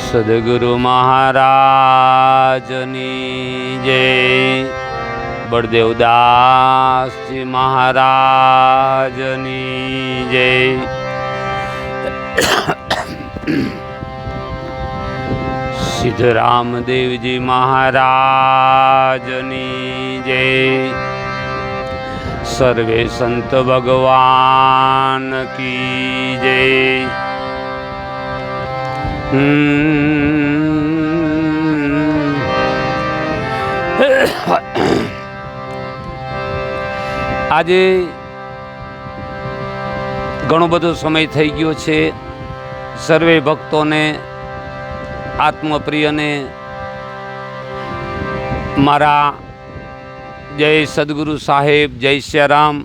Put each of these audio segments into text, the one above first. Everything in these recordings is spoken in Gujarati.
સદગુરુ મહારાજની જય, બળદેવદાસજી મહારાજની જય, સિદ્ધરામદેવજી મહારાજની જય, સર્વે સંત ભગવાન કી જય। આજે ઘણો બધો સમય થઈ ગયો છે। સર્વે ભક્તોને, આત્મપ્રિયને મારા જય સદગુરુ સાહેબ, જય શ્યારામ।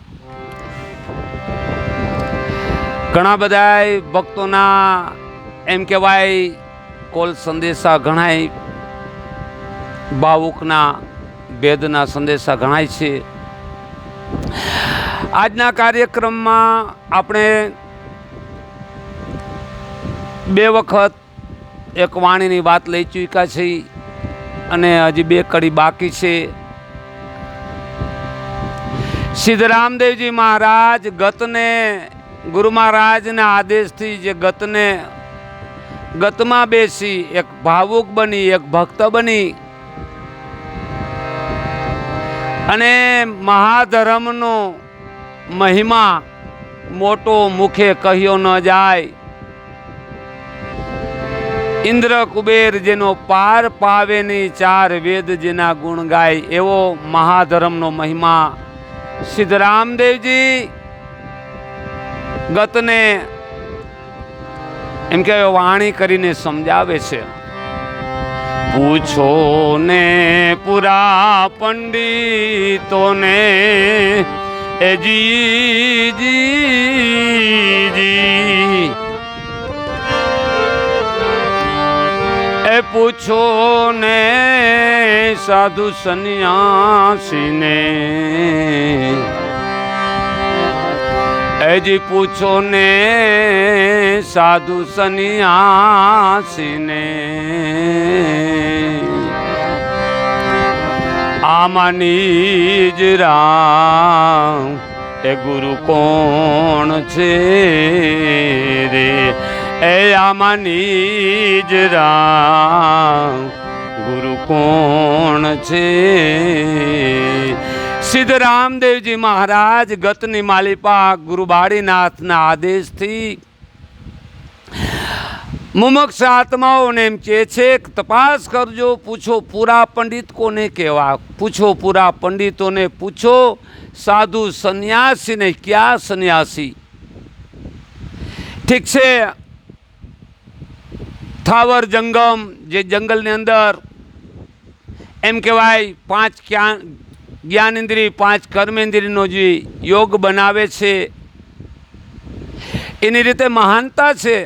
ઘણા બધા ભક્તોના એમ કહેવાય કોલ સંદેશા ઘણાય ભાવુકના ભેદના સંદેશા ઘણાય છે। આજના કાર્યક્રમમાં આપણે બે વખત એક વાણીની વાત લઈ ચૂક્યા છીએ અને હજી બે કડી બાકી છે। સિદ્ધરામદેવજી મહારાજ ગતને ગુરુ મહારાજના આદેશથી જે ગતમાં બેસી એક ભાવુક બની, એક ભક્ત બની અને મહાધર્મનો મહિમા મોટો મુખે કહ્યો ન જાય। ઇન્દ્ર કુબેર જેનો પાર પાવે નહીં, ચાર વેદ જેના ગુણ ગાય, એવો મહાધર્મનો મહિમા સિદ્ધરામદેવજી ગતને એમ કે વાણી કરીને સમજાવે છે। પૂછો ને પુરા પંડિતોને એ જી જી જી, એ પૂછો ને સાધુ સન્યાસીને, એજી પૂછો ને સાધુ સન્યાસીને, આમાંની જ રામ એ ગુરુ કોણ છે રે, એ આમાંની જ રામ ગુરુ કોણ છે। સિદ્ધરામદેવજી મહારાજ ગતની માલિપા ગુરુ બાળીનાથના આદેશથી મુમુક્ષ આત્માઓને એમ કહે છે કે તપાસ કરજો, પૂછો પૂરા પંડિત કોને કહેવા, પૂછો પૂરા પંડિતોને, પૂછો સાધુ સંન્યાસીને, ક્યાં સંન્યાસી? ઠીક છે, થાવર જંગમ જે જંગલની અંદર એમ કહેવાય પાંચ જ્ઞાનેન્દ્રિય, પાંચ કર્મેન્દ્રિયનો જે યોગ બનાવે છે એની રીતે મહાનતા છે,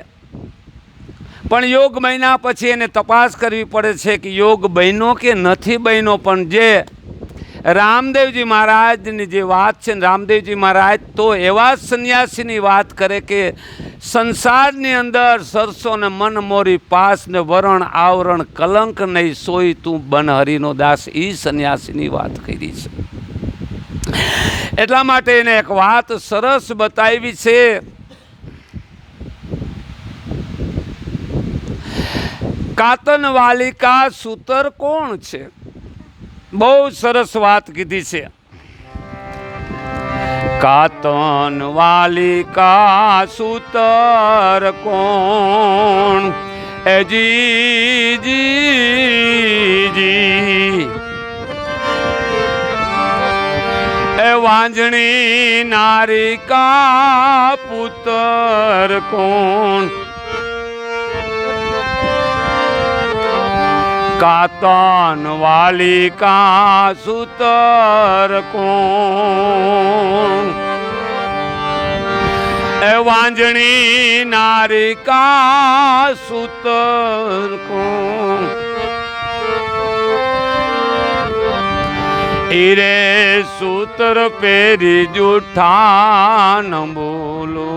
પણ યોગ બન્યા પછી એને તપાસ કરવી પડે છે કે યોગ બન્યો કે નથી બન્યો। પણ જે રામદેવજી મહારાજની જે વાત છે, રામદેવજી મહારાજ તો એવા સંન્યાસીની વાત કરે કે સંસારની અંદર સરસો ને મન મોરી પાસ ને વરણ આવરણ કલંક નહીં સોઈ તું બન હરિનો દાસ, એ સંન્યાસીની વાત કરી છે। એટલા માટે એને એક વાત સરસ બતાવી છે। કાતન વાલિકા સૂતર કોણ છે? બહુ સરસ વાત કીધી છે। કાતન વાલિકા સૂતર કોણ? એ જી જી જી, એ વાંજણી નારિકા પુત્ર કોણ? કાતન વાલિકા સૂતર કોણ? એ વાંજણી નારિકા સૂતર કોણ? હીરે સૂતર પેરી જૂઠા ન બોલો,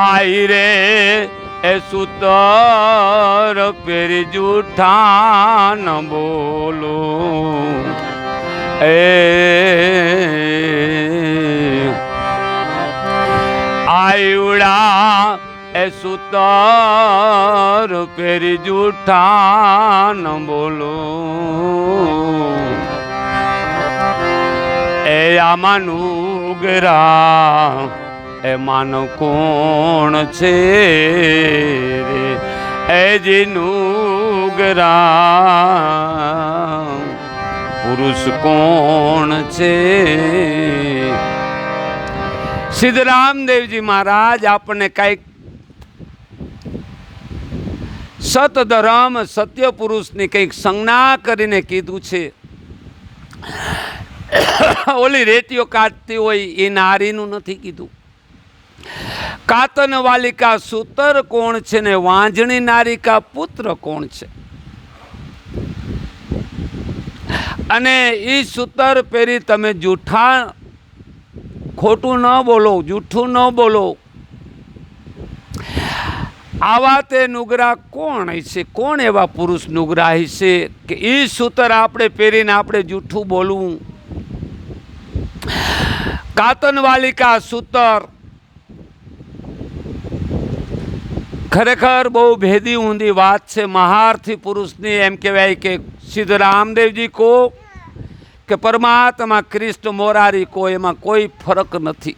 આઈ રે એ સૂતર પેરી જૂઠા ન બોલો આયુડા એ સૂતર પેરી જૂઠા ન બોલો એ આમાંનું ગરા એ માનવ કોણ છે રે એ જીનું ગરા પુરુષ કોણ છે? સિદ્ધરામદેવજી મહારાજ આપણને કઈક સતધર્મ સત્ય પુરુષની કંઈક સંજ્ઞા કરીને કીધું છે. ઓલી રેટીઓ કાઢતી હોય એ નારીનું નથી કીધું. કાતન વાલિકા સૂતર કોણ છે ને વાંજણી નારિકા પુત્ર કોણ છે? અને એ સૂતર પેરી તમે જૂઠા ખોટું ન બોલો, જૂઠું ન બોલો. આવા તે નુગરા કોણ હશે? કોણ એવા પુરુષ નુગરા હશે કે એ સૂતર આપણે પહેરીને આપણે જૂઠું બોલવું? કાતન વાલિકા સૂતર ખરેખર બહુ ભેદી ઊંધી વાત છે. મહારથી પુરુષની એમ કહેવાય કે સિદ્ધરામદેવજી કો કે પરમાત્મા કૃષ્ણ મોરારી કો એમાં કોઈ ફરક નથી.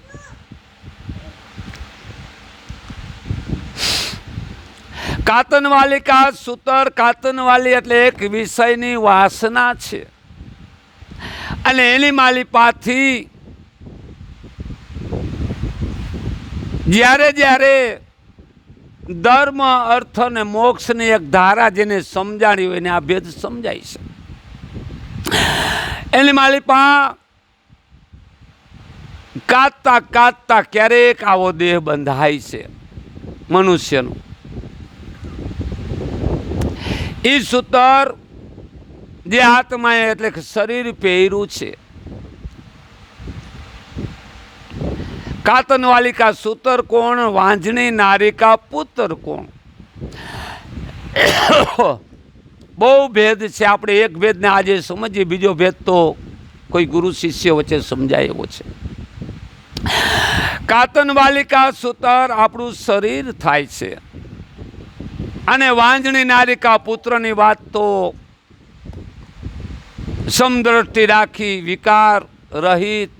કાતનવાલી કા સૂતર, કાતનવાલી એટલે એક વિષયની વાસના છે અને એની માલિપાથી જ્યારે જ્યારે ધર્મ અર્થ અને મોક્ષની એક ધારા જેને સમજાણી હોય એને આ ભેદ સમજાય છે. એની માલિપા કાતતા કાતતા ક્યારેક આવો દેહ બંધાય છે મનુષ્યનો. એ સૂતર જે આત્માએ એટલે કે શરીર પહેર્યું છે. કાતનવાલી કા સૂતર કોણ? વાંજણી નારિકા પુત્ર કોણ? બહુ ભેદ છે. આપણે એક ભેદને આજે સમજીએ, બીજો ભેદ તો કોઈ ગુરુ શિષ્ય વચ્ચે સમજાય એવો છે. કાતનવાલી કા સૂતર આપણું શરીર થાય છે અને વાંજણી નારિકા પુત્રની વાત તો સમદ્રષ્ટિ રાખી વિકાર રહિત,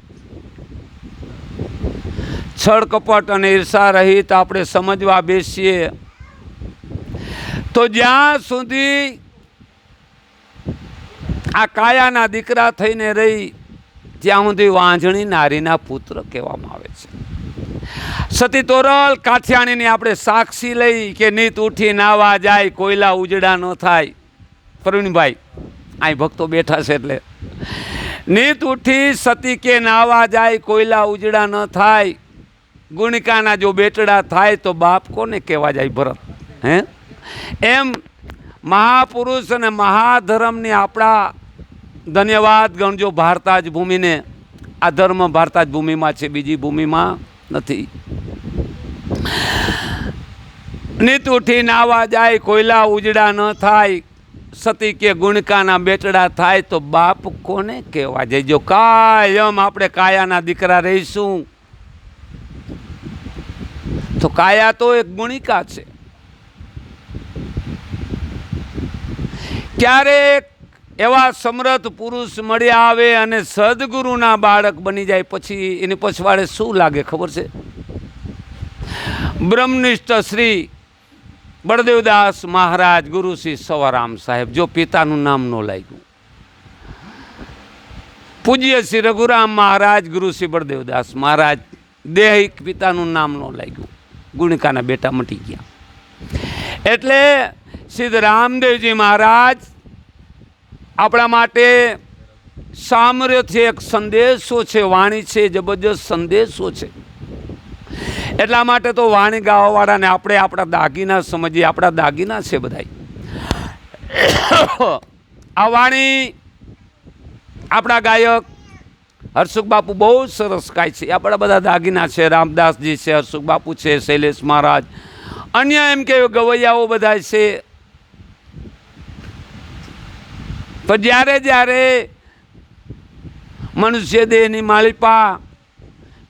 છળ કપટ અને ઈર્ષા રહિત આપણે સમજવા બેસીએ તો જ્યાં સુધી આ કાયાના દીકરા થઈને રહી ત્યાં સુધી વાંજણી નારીના પુત્ર કહેવામાં આવે છે. સતી તોરલ કાઠિયાણીની આપણે સાક્ષી લઈ કે નીત ઉઠી નાવા જાય કોયલા ઉજડા ન થાય. પ્રવીણભાઈ અહીં ભક્તો બેઠા છે એટલે નીત ઉઠી સતી કે નાવા જાય કોયલા ઉજડા ન થાય. ગુણિકાના જો બેટડા થાય તો બાપ કોને કહેવા જાય ભરત? હે એમ મહાપુરુષ અને મહાધર્મની આપણા ધન્યવાદ ગણજો ભારતાજ ભૂમિને. આ ધર્મ ભારતાજ ભૂમિમાં છે, બીજી ભૂમિમાં નથી. નીત ઉઠી નાવા જાય કોયલા ઉજડા ન થાય, સતી કે ગુણકાના બેટડા થાય તો બાપ કોને કહેવા જાય? જો કાયમ આપણે કાયાના દીકરા રહીશું તો કાયા તો એક ગુણિકા છે. ક્યારેક એવા સમર્થ પુરુષ મળી આવે અને સદગુરુના બાળક બની જાય પછી એની પછવાડે શું લાગે ખબર છે? બ્રહ્મનિષ્ઠ શ્રી બળદેવદાસ મહારાજ ગુરુ શ્રી સવારામ સાહેબ, જો પિતાનું નામ ન લાગ્યું. પૂજ્ય શ્રી રઘુરામ મહારાજ ગુરુ શ્રી બળદેવદાસ મહારાજ દેહિક પિતાનું નામ ન લાગ્યું, ગુણિકાના બેટા મટી ગયા. એટલે સિદ્ધરામદેવજી મહારાજ આપણા માટે સામર્થ્ય એક સંદેશો છે, વાણી છે, જબરજસ્ત સંદેશો છે. એટલા માટે તો વાણી ગાવાવાળાને આપણે આપણા દાગીના સમજીએ. આપણા દાગીના છે બધા. આ વાણી આપણા ગાયક હરસુખ બાપુ બહુ સરસ ગાય છે. આપણા બધા દાગીના છે, રામદાસજી છે, હરસુખ બાપુ છે, શૈલેષ મહારાજ, અન્ય એમ કે ગવૈયાઓ બધા છે. તો જ્યારે જ્યારે મનુષ્ય દેહની માલિપા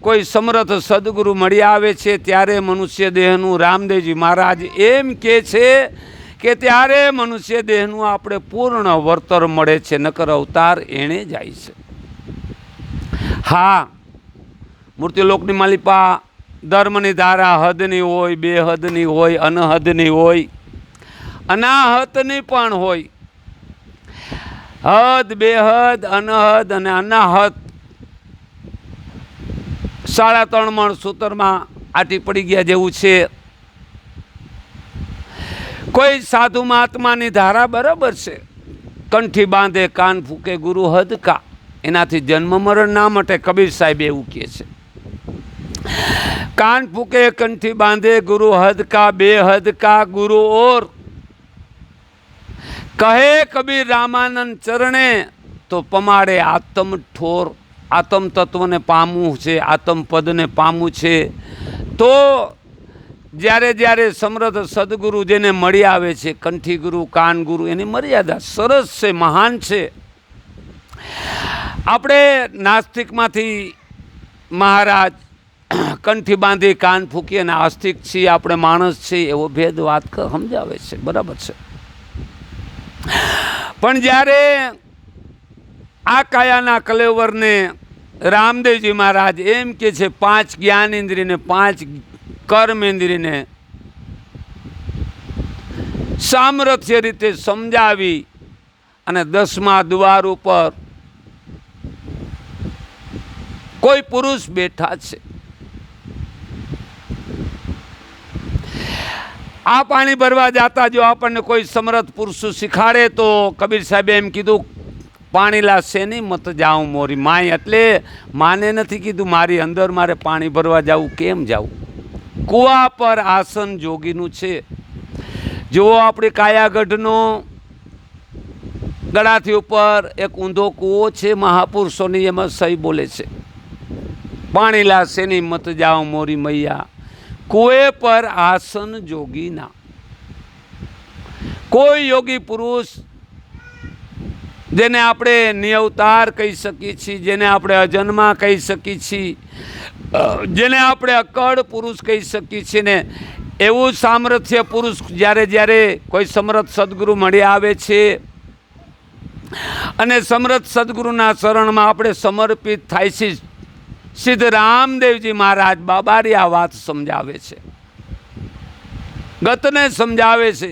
કોઈ સમર્થ સદગુરુ મળી આવે છે ત્યારે મનુષ્ય દેહનું રામદેવજી મહારાજ એમ કે છે કે ત્યારે મનુષ્ય દેહનું આપણે પૂર્ણ વળતર મળે છે, નકર અવતાર એણે જાય છે. હા, મૃત્યુલોકની માલિપા ધર્મની ધારા હદની હોય, બેહદની હોય, અનહદની હોય, અનાહતની પણ હોય. હદ, બેહદ, અનહદ અને અનાહત 3.5 મણ સૂતરમાં આટી પડી ગયા જેવું છે. કોઈ સાધુ મહાત્માની ધારા બરાબર છે, કંઠી બાંધે કાન ફૂકે ગુરુ હદકા, એનાથી જન્મ મરણ ના મટે. કબીર સાહેબ એવું કહે છે. કાન ફૂકે કંઠી બાંધે ગુરુ હદકા, બે હદકા ગુરુ ઓર. કહે કબીર રામાનંદ ચરણે તો પમાડે આત્મ ઠોર. આત્મ તત્વને પામવું છે, આત્મ પદને પામવું છે. તો જ્યારે જ્યારે સમર્થ સદગુરુ જેને મળી આવે છે, કંઠી ગુરુ, કાન ગુરુ, એની મર્યાદા સરસ છે, મહાન છે. આપણે નાસ્તિકમાંથી મહારાજ કંઠી બાંધી કાન ફૂકી અને આસ્તિક છીએ, આપણે માણસ છીએ એવો ભેદ વાત સમજાવે છે, બરાબર છે. પણ જ્યારે આ કાયાના કલેવરને રામદેવજી મહારાજ એમ કે છે 5 જ્ઞાનેન્દ્રિયને 5 કર્મેન્દ્રિયને સામર્થ્ય રીતે સમજાવી અને 10મા દ્વાર ઉપર કોઈ પુરુષ બેઠા છે. આ પાણી ભરવા જાતા જો આપણને કોઈ સમર્થ પુરુષ શીખાડે તો કબીર સાહેબે એમ કીધું, પાણી લાશે નહીં મત જાઉં મોરી માય. એટલે માને નથી કીધું મારી અંદર મારે પાણી ભરવા જવું, કેમ જવું? કૂવા પર આસન જોગીનું છે. જો આપણી કાયાગઢનો ગળાથી ઉપર એક ઊંધો કૂવો છે મહાપુરુષોની, એમાં સહી બોલે છે, પાણી લાશે નહીં મત જાઉં મોરી મૈયા. કૂવે પર આસન જોગીના. કોઈ યોગી પુરુષ જેને આપણે નિયવતાર કહી શકીએ છીએ, જેને આપણે અજન્મા કહી શકીએ છીએ, જેને આપણે અકળ પુરુષ કહી શકીએ છીએ ને, એવું સામર્થ્ય પુરુષ જ્યારે જ્યારે કોઈ સમર્થ સદગુરુ મળી આવે છે અને સમર્થ સદગુરુના શરણમાં આપણે સમર્પિત થાય છે, સિદ્ધ રામદેવજી મહારાજ બાબારી આ વાત સમજાવે છે, ગતને સમજાવે છે.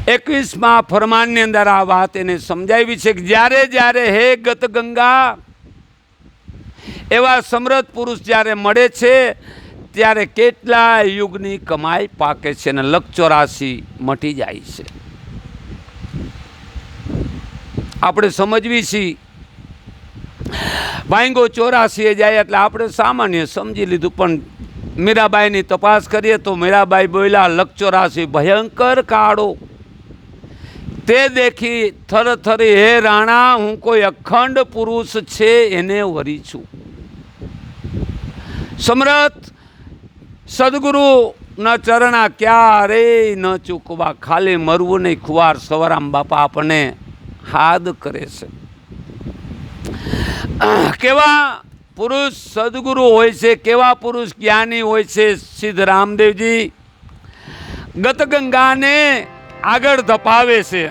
21મા ફરમાનની અંદર આ વાત એને સમજાવી છે કે જ્યારે જ્યારે હે ગત ગંગા એવા સમર્થ પુરુષ જ્યારે મળે છે ત્યારે કેટલા યુગની કમાઈ પાકે છે અને 184 મટી જાય છે. આપણે સમજવી છીએ ભાંગો 84 જાય એટલે આપણે સામાન્ય સમજી લીધું, પણ મીરાબાઈની તપાસ કરીએ તો મીરાબાઈ બોલ્યા 184 ભયંકર કાળો તે દેખી થરથરી હે રાણા, હું કોઈ અખંડ પુરુષ છે એને વરી છું. સમર્થ સદગુરુ ન ચરણા ક્યારેય ન ચૂકવા. ખાલી મરવું નહીં, ખુવાર સવારામ બાપા આપણને હાદ કરે છે. કેવા પુરુષ સદગુરુ હોય છે, કેવા પુરુષ જ્ઞાની હોય છે. સિદ્ધ રામદેવજી ગતગંગાને આગળ ધપાવે છે.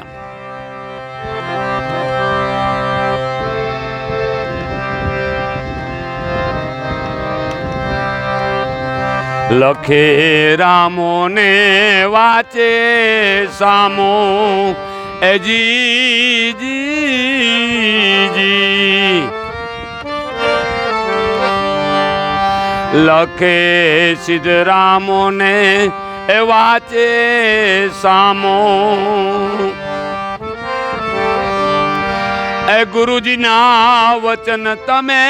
લખે રામો ને વાચે સામો એ જી જી જી. લખે સિદ્ધ રામો ને એ વાચે સામો એ ગુરુજીના વચન તમે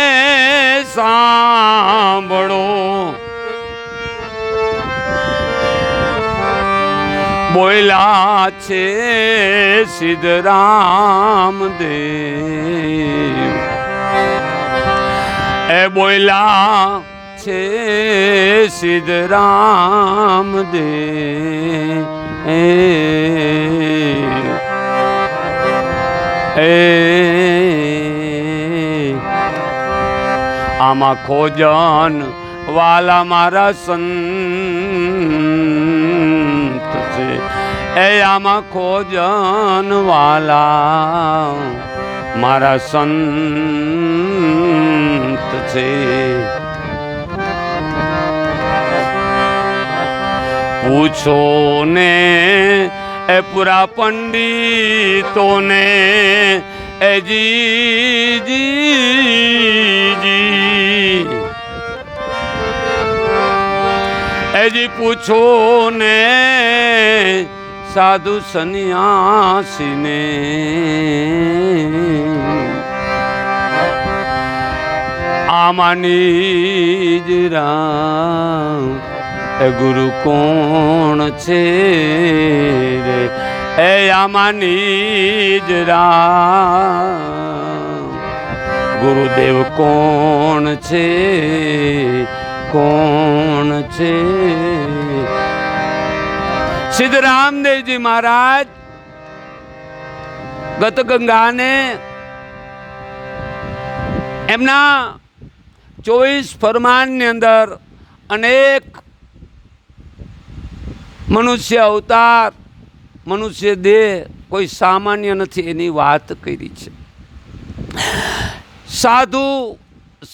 સાંભળો. બોલ્યા છે સિદ્ધરામદેવ, એ બોલ્યા છે સિદ્ધરામદેવ, આમાં ખોજન વાલા મારા સંત છે, એ આમાં ખોજન વાલા મારા સંત છે. પૂછો ને એ પૂરા પંડિતોને, એ જી એજી પૂછો ને સાધુ સન્યાસીને, આમાની જ રામ એ ગુરુ કોણ છે રે, એ આમાની જ રામ ગુરુદેવ કોણ છે, કોણ છે? સિદ્ધરામદેવજી મહારાજ ગતગંગાને એમના 24 ફરમાનની અંદર અનેક મનુષ્ય અવતાર, મનુષ્ય દેહ કોઈ સામાન્ય નથી એની વાત કરી છે. સાધુ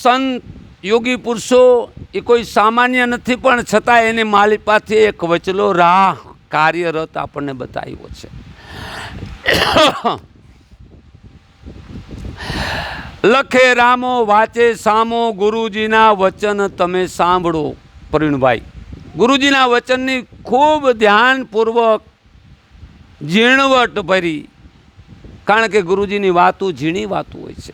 સંત યોગી પુરુષો એ કોઈ સામાન્ય નથી, પણ છતાં એની માલિપાથી એક વચલો રાહ કાર્યરત આપણને બતાવ્યો છે. લખે રામો વાચે સામો, ગુરુજીના વચન તમે સાંભળો. પ્રવીણભાઈ, ગુરુજીના વચનની ખૂબ ધ્યાનપૂર્વક ઝીણવટ ભરી, કારણ કે ગુરુજીની વાતો ઝીણી વાતો હોય છે.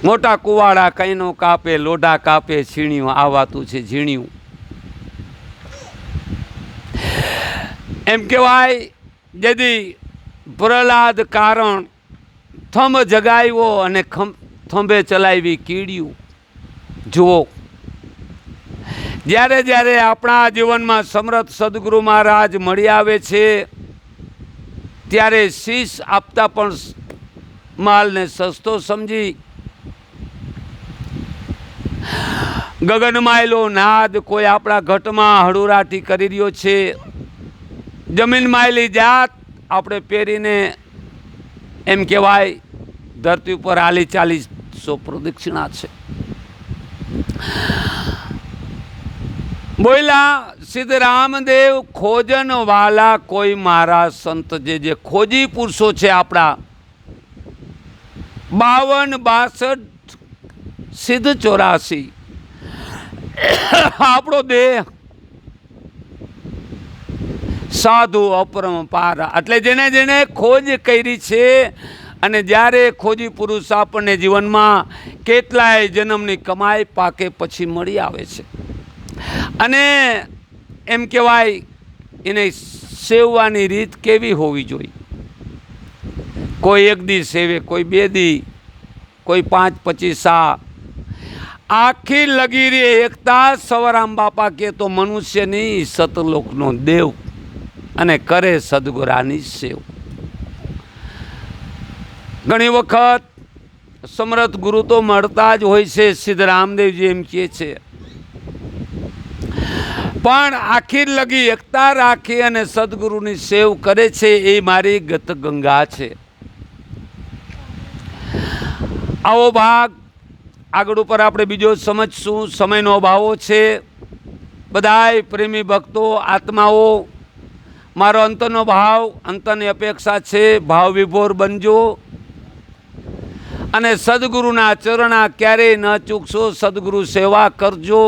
મોટા કુવાડા કઈનો કાપે, લોઢા કાપે છીણ્યું, આ વાતું છે ઝીણ્યું. એમ કહેવાય જેથી પ્રહલાદ કારણ થંભ જગાવ્યો અને થંભે ચલાવી કીડ્યું. જુઓ, જ્યારે જ્યારે આપણા જીવનમાં સમર્થ સદગુરુ મહારાજ મળી આવે છે ત્યારે શીશ આપતા પણ માલને સસ્તો સમજી ગગનમાયલો નાદ કોઈ આપણા ઘટમાં હળુરાટી કરી રહ્યો છે, જમીન માયલી જાત આપણે પહેરીને એમ કહેવાય ધરતી ઉપર હાલી 40 પ્રદક્ષિણા છે. બોલ્યા સિદ્ધરામદેવ, ખોજન વાલા કોઈ મારા સંત, જે ખોજી પુરુષો છે આપણા 52 62 સિદ્ધ 84, આપણો દેહ સાધુ અપરંપાર, એટલે જેને જેને ખોજ કરી છે. અને જ્યારે ખોજી પુરુષ આપણને જીવનમાં કેટલાય જન્મની કમાઈ પાકે પછી મળી આવે છે, અને એમ કહેવાય એને સેવવાની રીત કેવી હોવી જોઈએ. કોઈ 1 દી સેવે, કોઈ 2 દી, કોઈ 5 25 આખી લગીરી એકતા. સવરામ બાપા કે તો મનુષ્યની સતલોકનો દેવ અને કરે સદગુરાની સેવ. ઘણી વખત સમર્થ ગુરુ તો મળતા જ હોય છે, સિદ્ધરામદેવજી એમ કહે છે, પણ આખી લગી એકતા રાખી અને સદગુરુની સેવ કરે છે, એ મારી ગત ગંગા છે. આવો ભાગ આગળ ઉપર આપણે બીજો સમજશું. સમયનો અભાવ છે. બધાય પ્રેમી ભક્તો, આત્માઓ, મારો અંતરનો ભાવ, અંતરની અપેક્ષા છે, ભાવ વિભોર બનજો અને સદગુરુના ચરણા ક્યારેય ન ચૂકશો. સદગુરુ સેવા કરજો.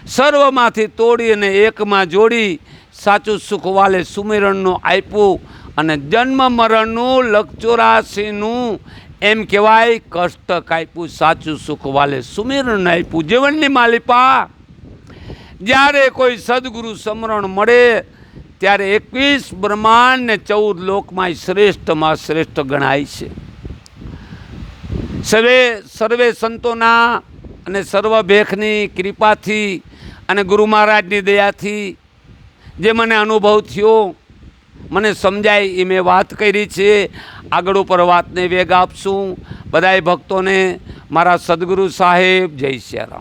સર્વમાંથી તોડી અને એકમાં જોડી સાચું સુખ વાલે સુમિરણનું આપ્યું, અને જન્મ મરણનું 84નું એમ કહેવાય કષ્ટ કાપ્યું. સાચું સુખ વાલે સુમિરણ આપ્યું. જીવનની માલિપા જ્યારે કોઈ સદગુરુ સમરણ મળે ત્યારે 21 બ્રહ્માંડ ને 14 લોકમાં શ્રેષ્ઠમાં શ્રેષ્ઠ ગણાય છે. સર્વે સંતોના અને સર્વ ભેખની કૃપાથી અને ગુરુ મહારાજની દયાથી જે મને અનુભવ થયો, મને સમજાય એ મેં વાત કરી છે. આગળ ઉપર વાતને વેગ આપશું. બધાય ભક્તોને મારા સદગુરુ સાહેબ જય સિયારામ.